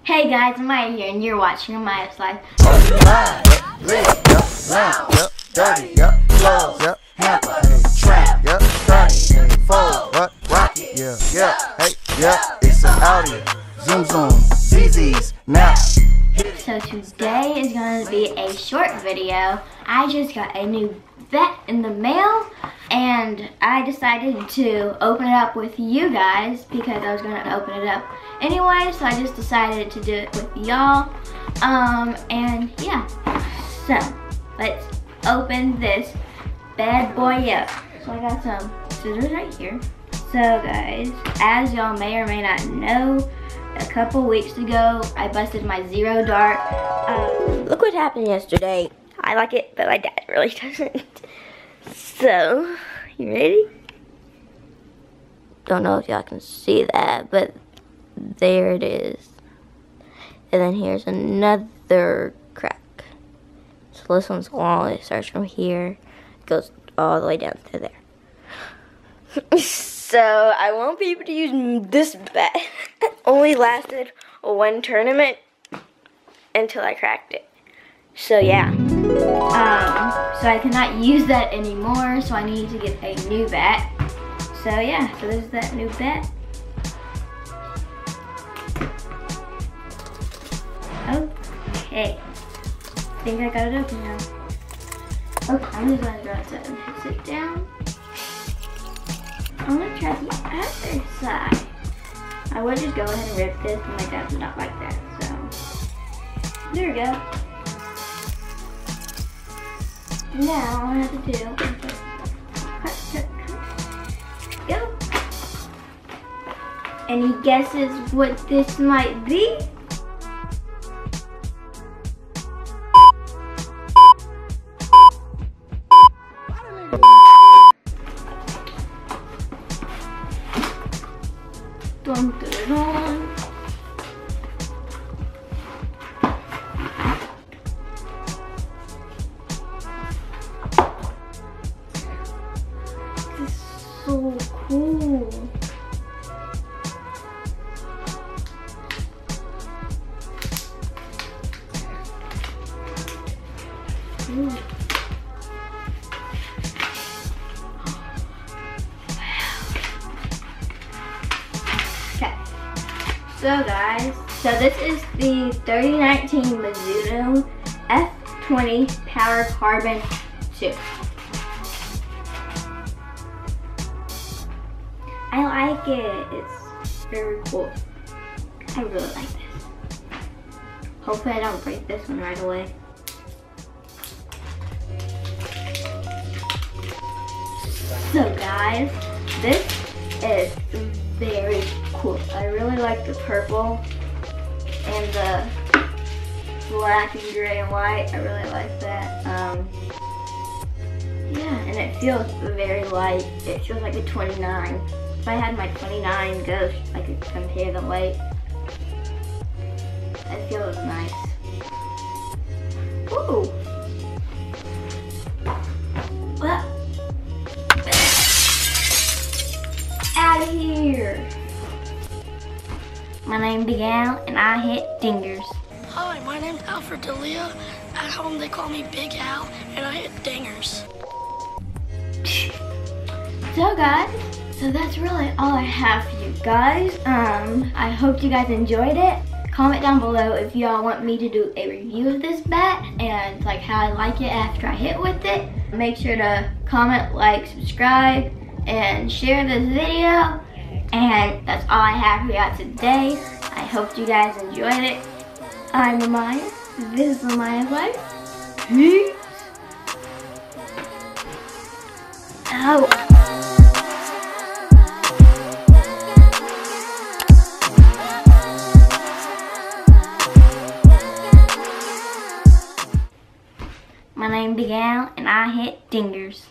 Hey guys, Amiya here, and you're watching Amiya's Life. It's an audio. Zoom, ZZ's now. So today is going to be a short video. I just got a new vet in the mail, and I decided to open it up with you guys because I was going to open it up anyway, so I just decided to do it with y'all. And yeah, so let's open this bad boy up. So I got some scissors right here. So guys, as y'all may or may not know, a couple weeks ago I busted my zero dart. Look what happened yesterday. I like it, but my dad really doesn't. So, you ready? Don't know if y'all can see that, but there it is. And then here's another crack. So this one's long. It starts from here, goes all the way down to there. So I won't be able to use this bat. It only lasted one tournament until I cracked it. So yeah. So I cannot use that anymore, so I need to get a new bat. So yeah, so this is that new bat. Okay. I think I got it open now. Okay, I'm just gonna go outside and sit down. I'm gonna try the other side. I would just go ahead and rip this, but my dad would not like that, so. There we go. Now, all I have to do is cut. Go. Any guesses what this might be? Dun, dun, dun. This is so cool. Ooh. So guys, so this is the 3019 Mizuno F20 Power Carbon 2. I like it. It's very cool. I really like this. Hopefully I don't break this one right away. So guys, this is very cool. I really like the purple and the black and gray and white. I really like that. Yeah, and it feels very light. It feels like a 29. If I had my 29 Ghost, I could compare the weight. It feels nice. Ooh. Well, out of here. My name's Big Al, and I hit dingers. Hi, my name's Alfred D'Elia. At home they call me Big Al, and I hit dingers. So guys, so that's really all I have for you guys. I hope you guys enjoyed it. Comment down below if y'all want me to do a review of this bat and like how I like it after I hit with it. Make sure to comment, like, subscribe, and share this video. And that's all I have for y'all today. I hope you guys enjoyed it. I'm Amiya. This is Amiya's Life. Peace. Oh. My name's Big Al, and I hit dingers.